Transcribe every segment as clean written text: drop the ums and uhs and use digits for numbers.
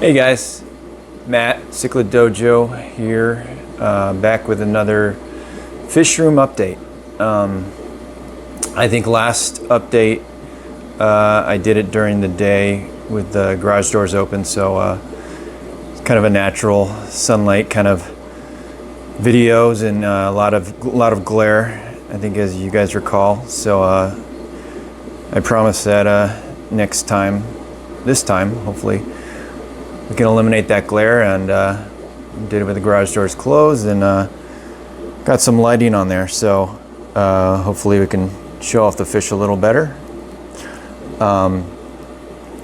Hey guys, Matt, Cichlid Dojo here, back with another Fishroom update. I think last update I did it during the day with the garage doors open, so it's kind of a natural sunlight kind of videos and a lot of glare, I think, as you guys recall. So I promise that this time, hopefully, we can eliminate that glare, and did it with the garage doors closed, and got some lighting on there, so hopefully we can show off the fish a little better. I'm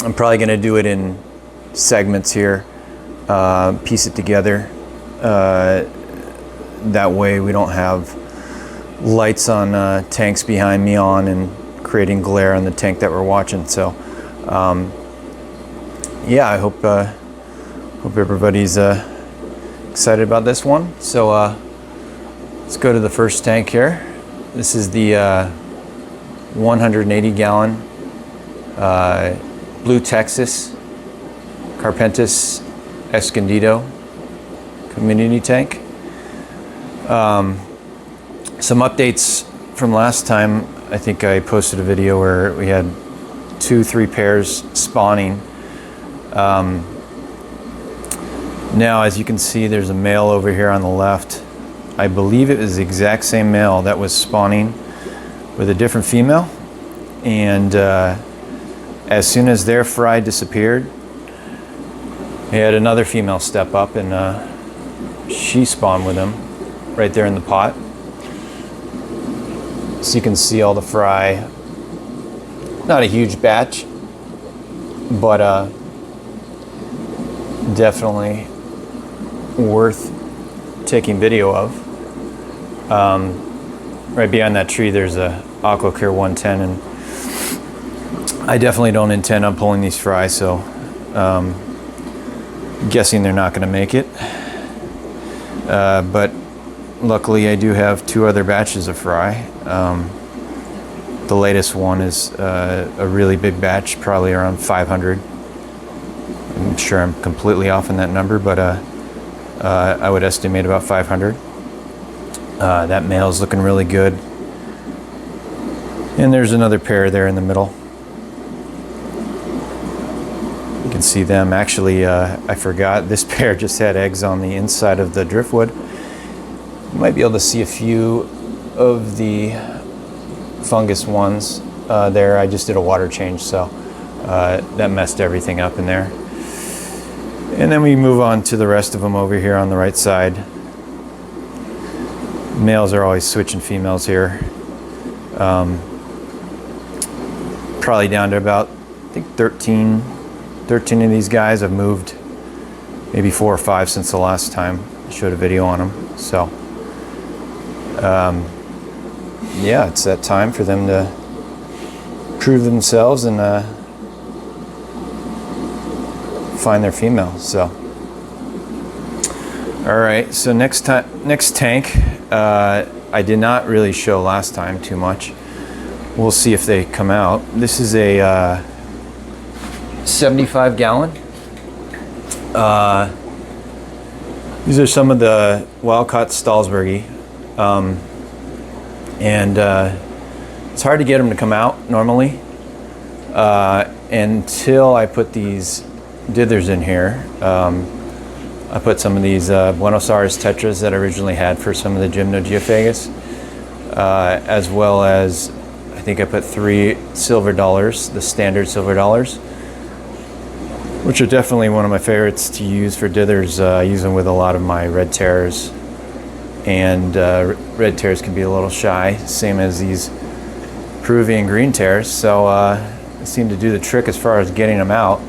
probably going to do it in segments here, piece it together. That way we don't have lights on tanks behind me on and creating glare on the tank that we're watching. So yeah, I hope everybody's excited about this one. So let's go to the first tank here. This is the 180 gallon Blue Texas Carpentis Escondido community tank. Some updates from last time. I think I posted a video where we had 2-3 pairs spawning. Now, as you can see, there's a male over here on the left. I believe it was the exact same male that was spawning with a different female. And as soon as their fry disappeared, we had another female step up, and she spawned with him right there in the pot. So you can see all the fry. Not a huge batch, but definitely worth taking video of. Right behind that tree there's a AquaClear 110, and I definitely don't intend on pulling these fry, so guessing they're not going to make it. But luckily I do have 2 other batches of fry. The latest one is a really big batch, probably around 500. I'm sure I'm completely off on that number, but I would estimate about 500. That male's looking really good. And there's another pair there in the middle. You can see them. Actually, I forgot, this pair just had eggs on the inside of the driftwood. You might be able to see a few of the fungus ones there. I just did a water change, so that messed everything up in there. And then we move on to the rest of them over here on the right side. Males are always switching females here. Probably down to about, I think, 13 of these guys. Have moved maybe 4 or 5 since the last time I showed a video on them. So yeah, it's that time for them to prove themselves and find their female. So all right, so next tank, I did not really show last time too much. We'll see if they come out. This is a 75 gallon. These are some of the wild-caught Stahlsbergie, and it's hard to get them to come out normally until I put these dithers in here. I put some of these Buenos Aires tetras that I originally had for some of the Gallon Geophagus, as well as I think I put 3 silver dollars, the standard silver dollars, which are definitely one of my favorites to use for dithers. I use them with a lot of my red terrors, and red terrors can be a little shy, same as these Peruvian green terrors, so they seem to do the trick as far as getting them out.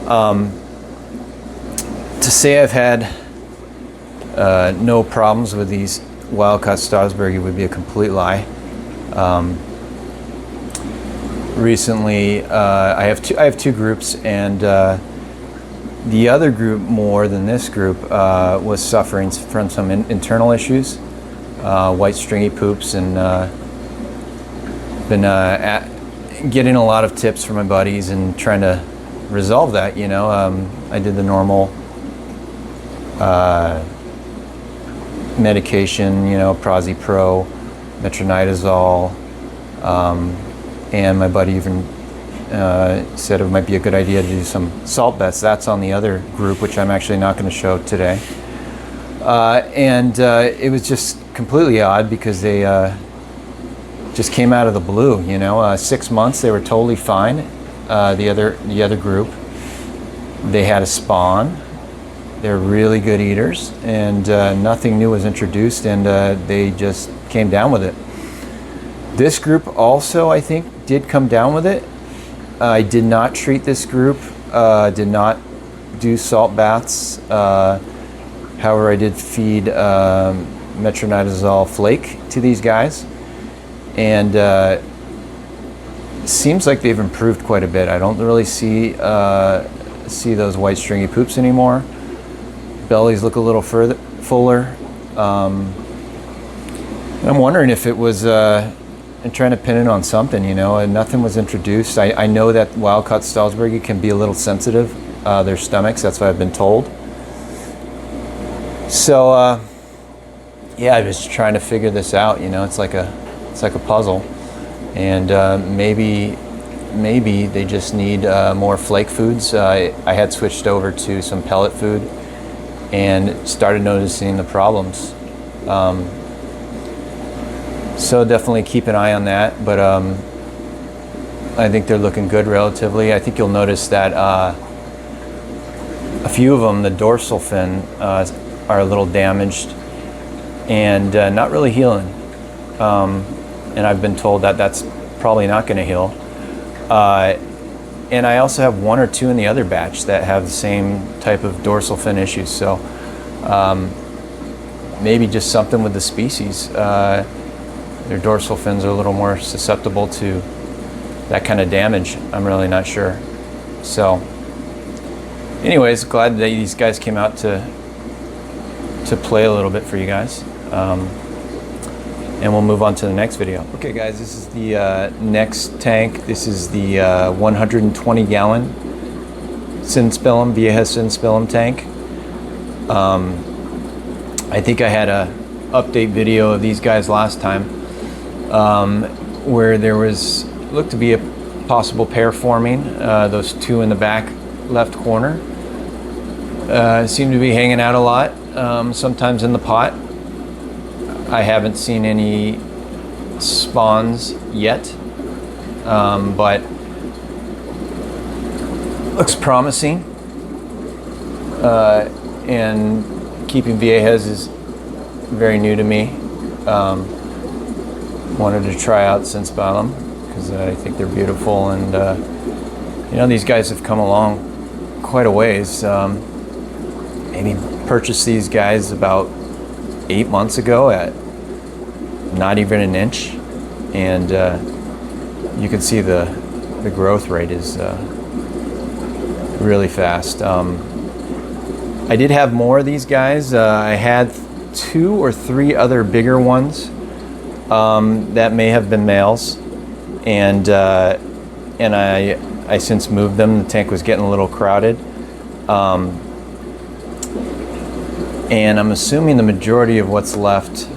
To say I've had no problems with these wild-caught Stahlsbergie would be a complete lie. Recently, I have two groups, and the other group, more than this group, was suffering from some internal issues, white stringy poops, and been getting a lot of tips from my buddies and trying to resolve that. You know, I did the normal medication, you know, Pro, metronidazole, and my buddy even said it might be a good idea to do some salt baths. That's on the other group, which I'm actually not going to show today. And it was just completely odd because they just came out of the blue. You know, 6 months they were totally fine. The other group, they had a spawn. They're really good eaters, and nothing new was introduced, and they just came down with it. This group also, I think, did come down with it. I did not treat this group, did not do salt baths. However, I did feed metronidazole flake to these guys, and seems like they've improved quite a bit. I don't really see those white stringy poops anymore. Bellies look a little fuller. I'm wondering if it was, I'm trying to pin it on something, you know, and nothing was introduced. I know that wild-caught Stalsbergi can be a little sensitive, their stomachs, that's what I've been told. So, yeah, I'm just trying to figure this out, you know, it's like a puzzle. And maybe they just need more flake foods. I had switched over to some pellet food and started noticing the problems. So definitely keep an eye on that, but I think they're looking good relatively. I think you'll notice that a few of them, the dorsal fin, are a little damaged and not really healing. And I've been told that that's probably not going to heal. And I also have 1 or 2 in the other batch that have the same type of dorsal fin issues. So maybe just something with the species. Their dorsal fins are a little more susceptible to that kind of damage. I'm really not sure. So anyways, glad that these guys came out to play a little bit for you guys. And we'll move on to the next video. Okay guys, this is the next tank. This is the 120 gallon Synspellum, Vieja Synspellum tank. I think I had a update video of these guys last time, where there looked to be a possible pair forming. Those 2 in the back left corner seem to be hanging out a lot, sometimes in the pot. I haven't seen any spawns yet, but looks promising. And keeping Viejas is very new to me. Wanted to try out Synspellum because I think they're beautiful, and you know, these guys have come along quite a ways. Maybe purchased these guys about 8 months ago at not even an inch, and you can see the growth rate is really fast. I did have more of these guys. I had 2 or 3 other bigger ones that may have been males, and I since moved them. The tank was getting a little crowded. And I'm assuming the majority of what's left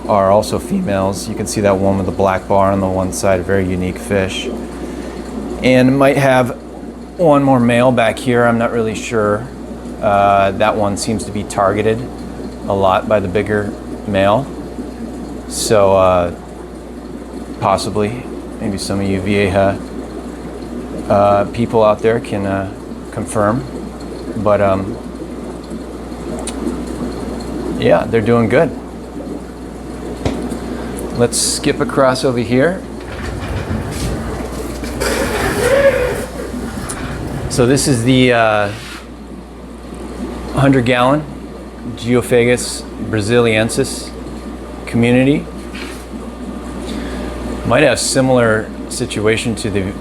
are also females. You can see that one with the black bar on the one side, a very unique fish. And might have one more male back here, I'm not really sure. That one seems to be targeted a lot by the bigger male. So possibly, maybe some of you Vieja people out there can confirm. But yeah, they're doing good. Let's skip across over here. So this is the 100 gallon Geophagus brasiliensis community. Might have similar situation to the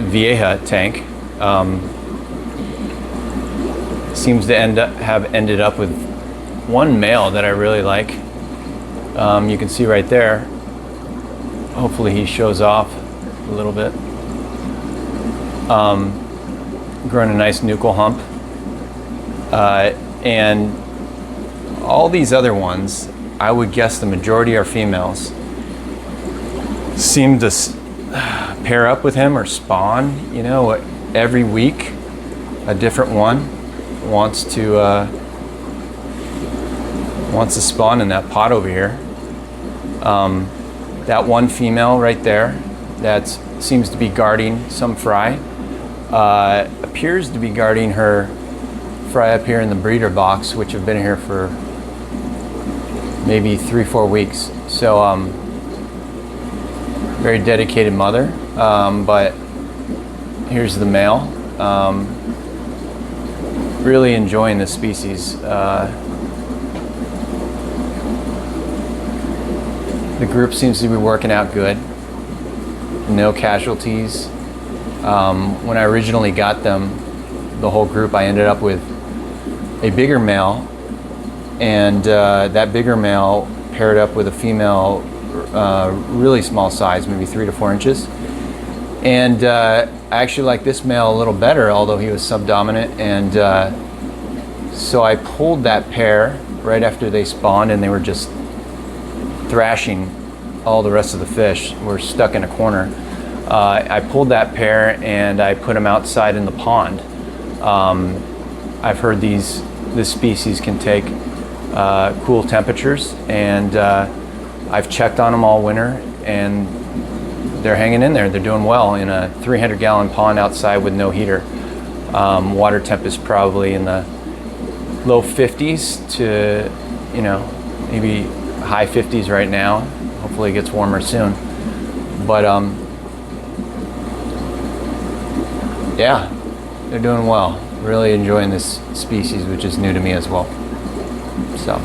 Vieja tank. Seems to have ended up with one male that I really like. You can see right there. Hopefully he shows off a little bit. growing a nice nuchal hump. And all these other ones, I would guess the majority are females, seem to pair up with him or spawn, you know, every week. A different one wants to spawn in that pot over here. That one female right there that seems to be guarding some fry appears to be guarding her fry up here in the breeder box, which have been here for maybe 3-4 weeks. So very dedicated mother, but here's the male. Really enjoying this species. The group seems to be working out good. No casualties. When I originally got them, the whole group, I ended up with a bigger male, and that bigger male paired up with a female, really small size, maybe 3 to 4 inches. And I actually like this male a little better, although he was subdominant. And so I pulled that pair right after they spawned, and they were just thrashing all the rest of the fish. We're stuck in a corner. I pulled that pair and I put them outside in the pond. I've heard this species can take cool temperatures, and I've checked on them all winter, and they're hanging in there. They're doing well in a 300-gallon pond outside with no heater. Water temp is probably in the low 50s to, you know, maybe high 50s right now. Hopefully it gets warmer soon. But yeah, they're doing well. Really enjoying this species, which is new to me as well. So,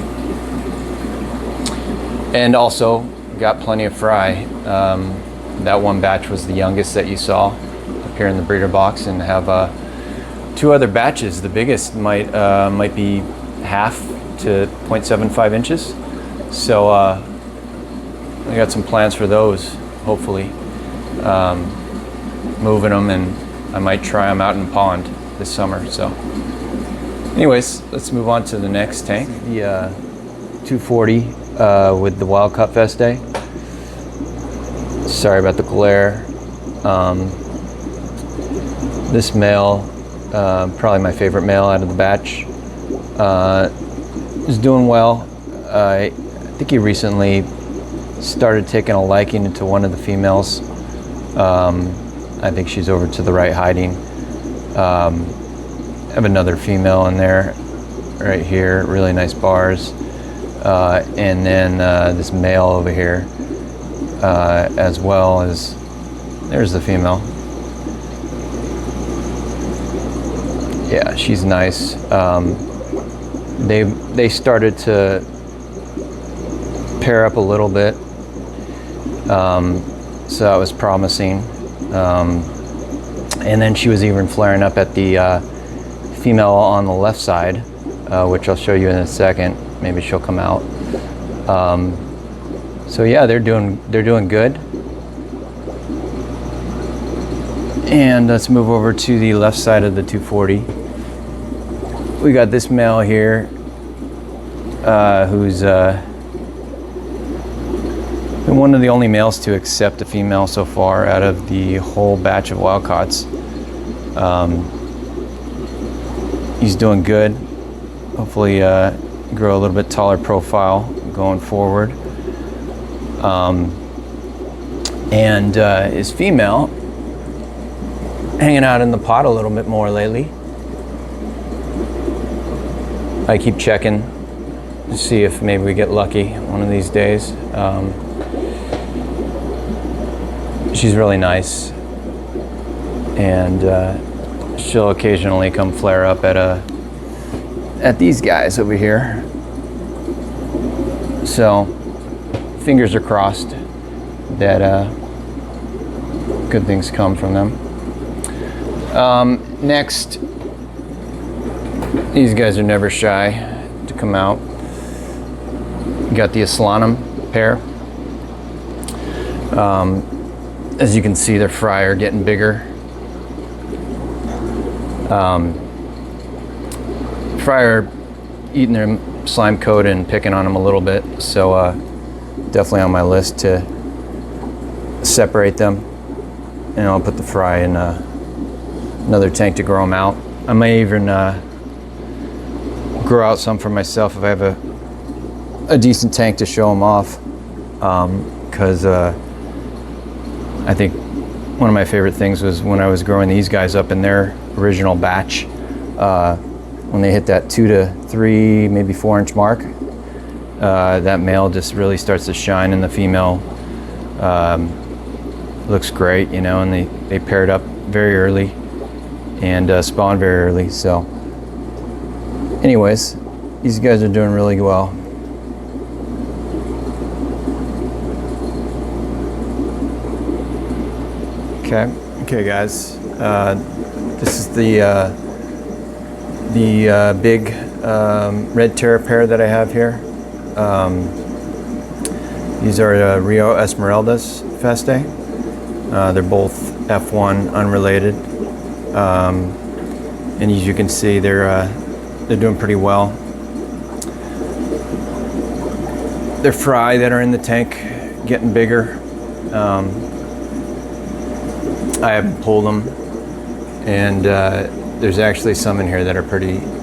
and also got plenty of fry. That one batch was the youngest that you saw up here in the breeder box, and have 2 other batches. The biggest might be half to 0.75 inches. So I got some plans for those, hopefully. Moving them, and I might try them out in the pond this summer. So anyways, let's move on to the next tank. The 240 with the wild caught Feste. Sorry about the glare. This male, probably my favorite male out of the batch, is doing well. I think he recently started taking a liking to one of the females. I think she's over to the right hiding. I have another female in there right here, really nice bars. And then this male over here, as well as, there's the female. Yeah, she's nice. They started to pair up a little bit, so that was promising. And then she was even flaring up at the female on the left side, which I'll show you in a second. Maybe she'll come out. So yeah, they're doing good. And let's move over to the left side of the 240. We got this male here, who's been one of the only males to accept a female so far out of the whole batch of wild caughts. He's doing good. Hopefully grow a little bit taller profile going forward. And his female hanging out in the pot a little bit more lately. I keep checking to see if maybe we get lucky one of these days. She's really nice, and she'll occasionally come flare up at these guys over here. So fingers are crossed that good things come from them. Next, these guys are never shy to come out. Got the Aslanum pair. As you can see, their fry are getting bigger. Fry are eating their slime coat and picking on them a little bit, so definitely on my list to separate them, and I'll put the fry in another tank to grow them out. I may even grow out some for myself if I have a decent tank to show them off, because I think one of my favorite things was when I was growing these guys up in their original batch, when they hit that 2 to 3, maybe 4 inch mark, that male just really starts to shine, and the female looks great, you know, and they paired up very early and spawned very early. So anyways, these guys are doing really well. Okay guys, this is the big red terra pair that I have here. These are Rio Esmeraldas Feste. They're both F1 unrelated, and as you can see, they're doing pretty well. They're fry that are in the tank getting bigger. I haven't pulled them, and there's actually some in here that are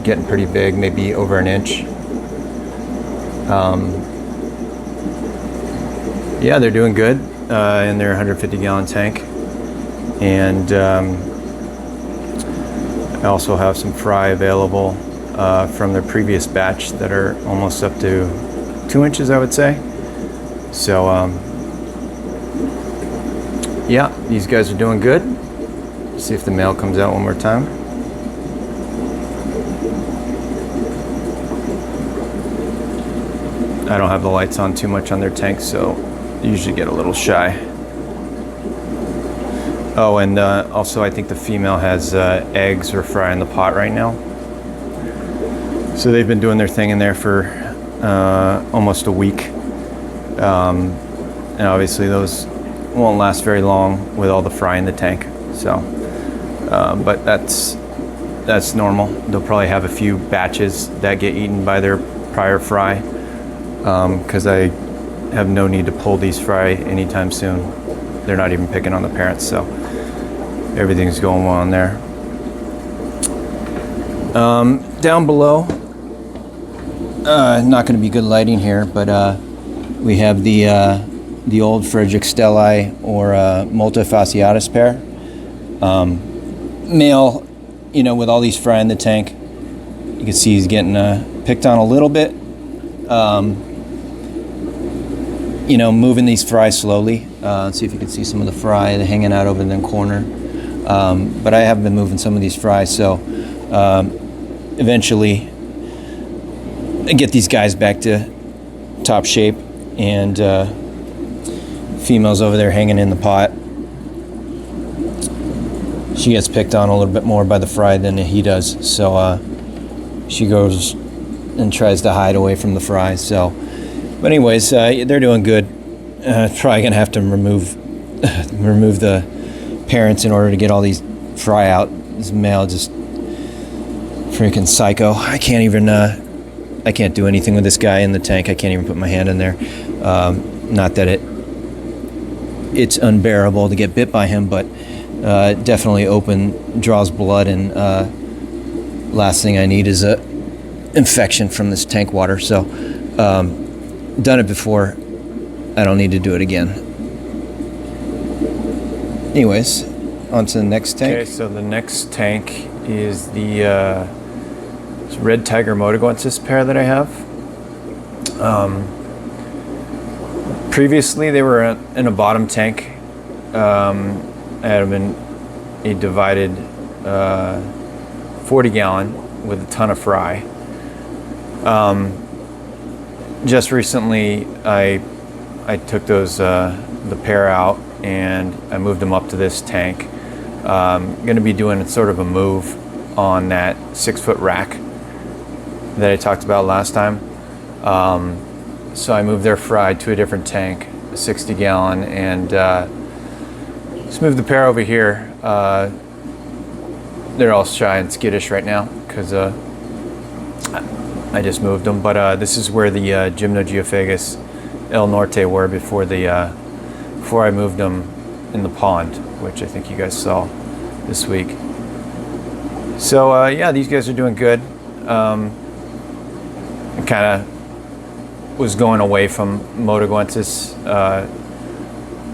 getting pretty big, maybe over an inch. Yeah, they're doing good in their 150 gallon tank, and I also have some fry available from their previous batch that are almost up to 2 inches, I would say. So yeah, these guys are doing good. See if the male comes out one more time. I don't have the lights on too much on their tank, so they usually get a little shy. Oh, and also I think the female has eggs or fry in the pot right now. So they've been doing their thing in there for almost a week. And obviously those won't last very long with all the fry in the tank. So, but that's normal. They'll probably have a few batches that get eaten by their prior fry, because I have no need to pull these fry anytime soon. They're not even picking on the parents, so everything's going well in there. Down below, not going to be good lighting here, but we have the old Frederick Stelli or multifasciatus pair. Male, you know, with all these fry in the tank, you can see he's getting picked on a little bit. You know, moving these fry slowly. Let's see if you can see some of the fry hanging out over in the corner. But I have been moving some of these fry, so eventually I get these guys back to top shape, and female's over there hanging in the pot. She gets picked on a little bit more by the fry than he does, so she goes and tries to hide away from the fry. So, but anyways, they're doing good. Probably gonna have to remove the parents in order to get all these fry out. This male just freaking psycho. I can't even I can't do anything with this guy in the tank. I can't even put my hand in there. Not that it's unbearable to get bit by him, but definitely draws blood, and last thing I need is a infection from this tank water. So done it before, I don't need to do it again. Anyways, on to the next tank. Okay, so the next tank is the red Tiger Motoguens pair that I have. Previously they were in a bottom tank. I had them in a divided 40 gallon with a ton of fry. Just recently I took those the pair out and I moved them up to this tank. I'm going to be doing sort of a move on that 6-foot rack that I talked about last time. So I moved their fry to a different tank, a 60 gallon, and just moved the pair over here. they're all shy and skittish right now because I just moved them. But this is where the Gallon Geophagus El Norte were before I moved them in the pond, which I think you guys saw this week. So yeah, these guys are doing good. I kind of was going away from Motoguenses.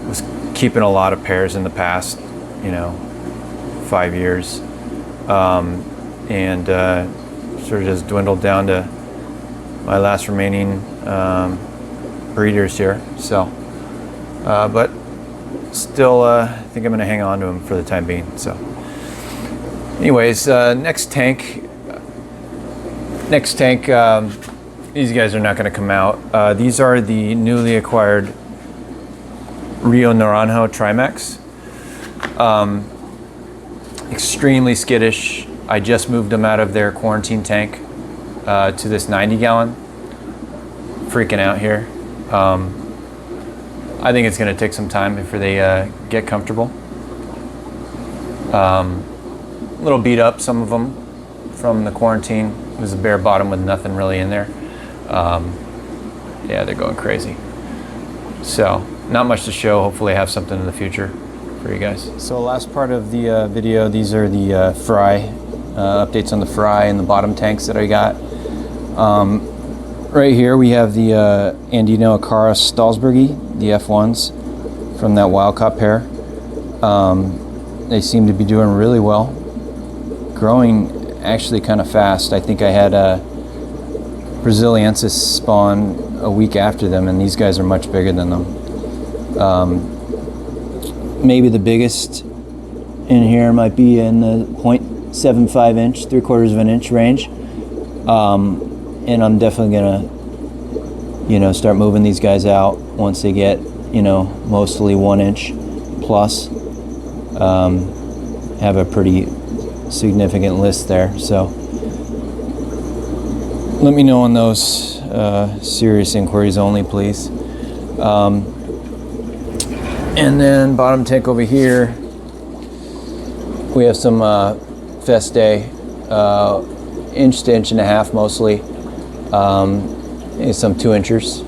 Was keeping a lot of pairs in the past, 5 years, and sort of just dwindled down to my last remaining breeders here. So, but still, I think I'm going to hang on to them for the time being. So, anyways, next tank. These guys are not going to come out. These are the newly acquired Rio Naranjo Trimex. Extremely skittish. I just moved them out of their quarantine tank to this 90 gallon. Freaking out here. I think it's going to take some time before they get comfortable. A little beat up, some of them from the quarantine. It was a bare bottom with nothing really in there. Yeah, they're going crazy. So, not much to show. Hopefully I have something in the future for you guys. So last part of the video, these are the fry, updates on the fry and the bottom tanks that I got. Right here we have the Andino Acara Stalsbergi, the F1s from that wild caught pair. They seem to be doing really well. Growing actually kind of fast. I think I had a Braziliensis spawn a week after them, and these guys are much bigger than them. Maybe the biggest in here might be in the 0.75 inch, 3/4 of an inch range. And I'm definitely gonna, start moving these guys out once they get, mostly 1 inch plus. Have a pretty significant list there. So let me know on those serious inquiries only, please. And then bottom tank over here, we have some Feste, inch to inch and a half mostly. And some 2 inchers,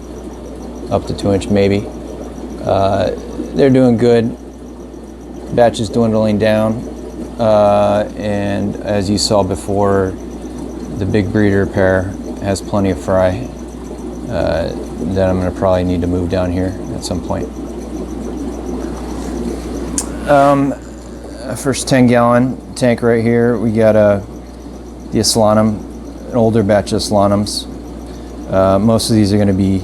up to 2 inch maybe. They're doing good. Batch is dwindling down. And as you saw before, the big breeder pair has plenty of fry that I'm going to probably need to move down here at some point. First 10 gallon tank right here, we got the Aslanum, an older batch of Aslanums. Most of these are going to be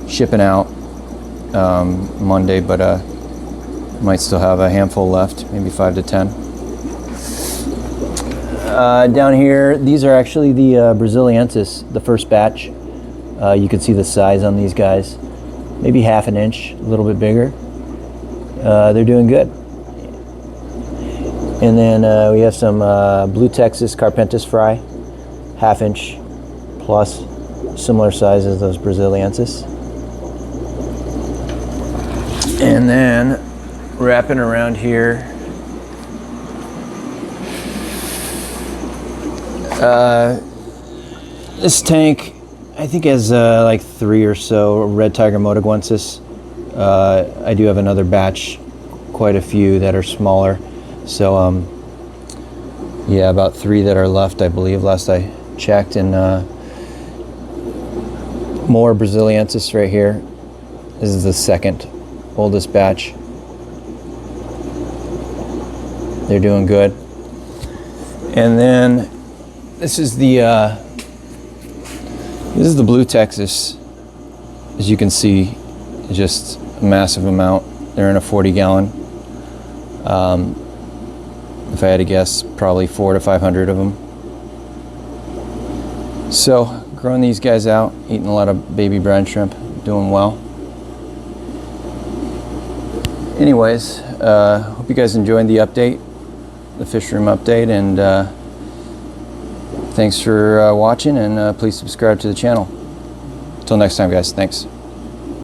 shipping out Monday, but might still have a handful left, maybe 5 to 10. Down here, these are actually the Braziliensis, the first batch. You can see the size on these guys, maybe 1/2 inch, a little bit bigger. They're doing good. And then we have some Blue Texas Carpentis fry, 1/2 inch plus, similar size as those Braziliensis. And then wrapping around here, this tank I think has like 3 or so red Tiger Motoguenses. I do have another batch, quite a few that are smaller. So yeah, about 3 that are left, I believe, last I checked. And more Braziliensis right here. This is the second oldest batch. They're doing good. And then this is the Blue Texas. As you can see, just a massive amount. They're in a 40 gallon. If I had to guess, probably 400 to 500 of them. So, growing these guys out, eating a lot of baby brine shrimp, doing well. Anyways, hope you guys enjoyed the update, the Fishroom update, and thanks for watching, and please subscribe to the channel. Until next time, guys, thanks.